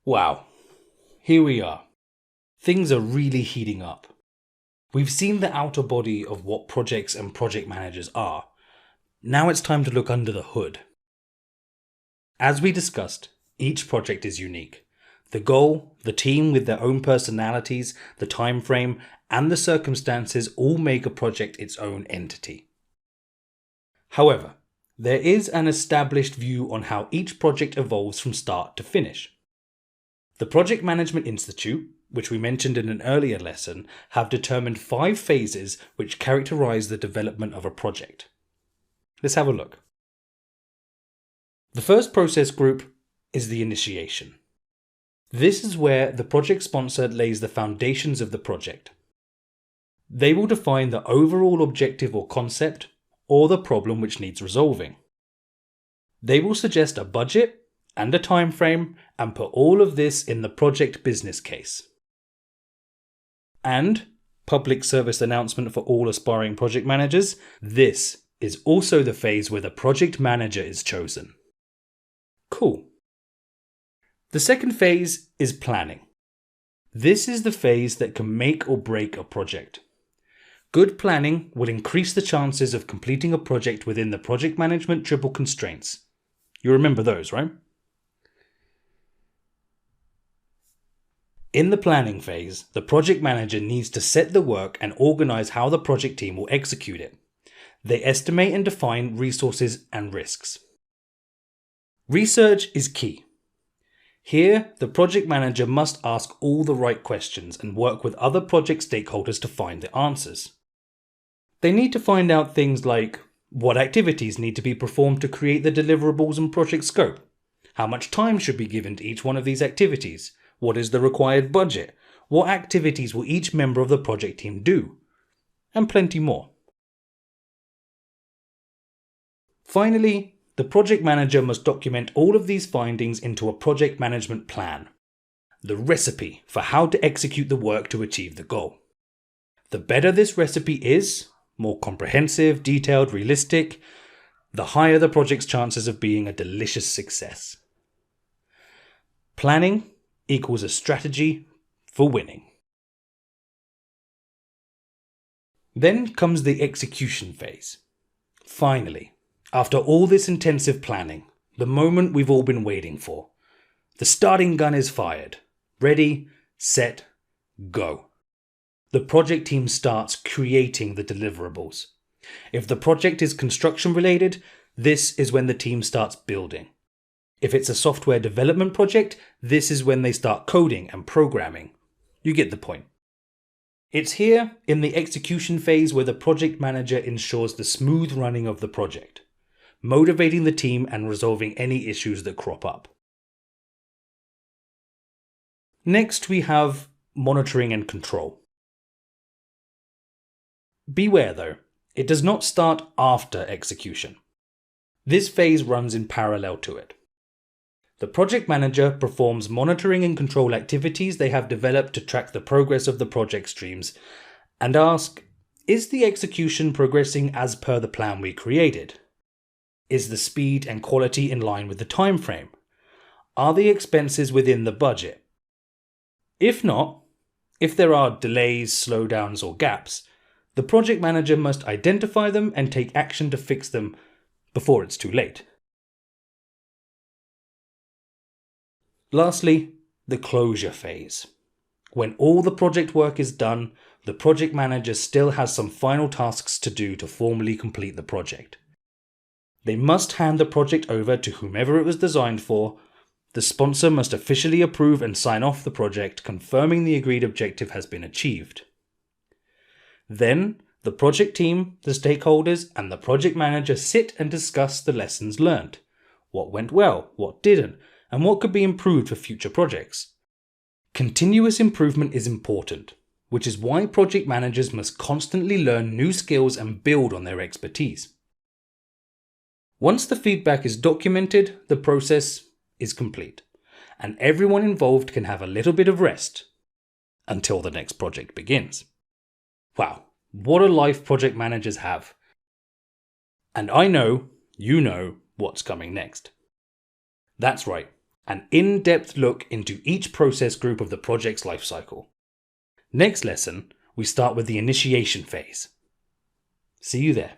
Wow, here we are. Things are really heating up. We've seen the outer body of what projects and project managers are. Now it's time to look under the hood. As we discussed, each project is unique. The goal, the team with their own personalities, the time frame, and the circumstances all make a project its own entity. However, there is an established view on how each project evolves from start to finish. The Project Management Institute, which we mentioned in an earlier lesson, have determined 5 phases which characterize the development of a project. Let's have a look. The first process group is the initiation. This is where the project sponsor lays the foundations of the project. They will define the overall objective or concept, or the problem which needs resolving. They will suggest a budget and a time frame and put all of this in the project business case. And, public service announcement for all aspiring project managers, this is also the phase where the project manager is chosen. Cool. The second phase is planning. This is the phase that can make or break a project. Good planning will increase the chances of completing a project within the project management triple constraints. You remember those, right? In the planning phase, the project manager needs to set the work and organize how the project team will execute it. They estimate and define resources and risks. Research is key. Here, the project manager must ask all the right questions and work with other project stakeholders to find the answers. They need to find out things like what activities need to be performed to create the deliverables and project scope, how much time should be given to each one of these activities, what is the required budget, what activities will each member of the project team do, and plenty more. Finally, the project manager must document all of these findings into a project management plan, the recipe for how to execute the work to achieve the goal. The better this recipe is, more comprehensive, detailed, realistic, the higher the project's chances of being a delicious success. Planning equals a strategy for winning. Then comes the execution phase. Finally, after all this intensive planning, the moment we've all been waiting for. The starting gun is fired. Ready, set, go. The project team starts creating the deliverables. If the project is construction related, this is when the team starts building. If it's a software development project, this is when they start coding and programming. You get the point. It's here in the execution phase where the project manager ensures the smooth running of the project, motivating the team and resolving any issues that crop up. Next, we have monitoring and control. Beware though, it does not start after execution. This phase runs in parallel to it. The project manager performs monitoring and control activities they have developed to track the progress of the project streams and ask, is the execution progressing as per the plan we created? Is the speed and quality in line with the time frame? Are the expenses within the budget? If not, if there are delays, slowdowns, or gaps, the project manager must identify them and take action to fix them before it's too late. Lastly, the closure phase. When all the project work is done, the project manager still has some final tasks to do to formally complete the project. They must hand the project over to whomever it was designed for. The sponsor must officially approve and sign off the project, confirming the agreed objective has been achieved. Then, the project team, the stakeholders, and the project manager sit and discuss the lessons learned. What went well, what didn't, and what could be improved for future projects. Continuous improvement is important, which is why project managers must constantly learn new skills and build on their expertise. Once the feedback is documented, the process is complete, and everyone involved can have a little bit of rest until the next project begins. Wow, what a life project managers have. And I know you know what's coming next. That's right, an in-depth look into each process group of the project's lifecycle. Next lesson, we start with the initiation phase. See you there.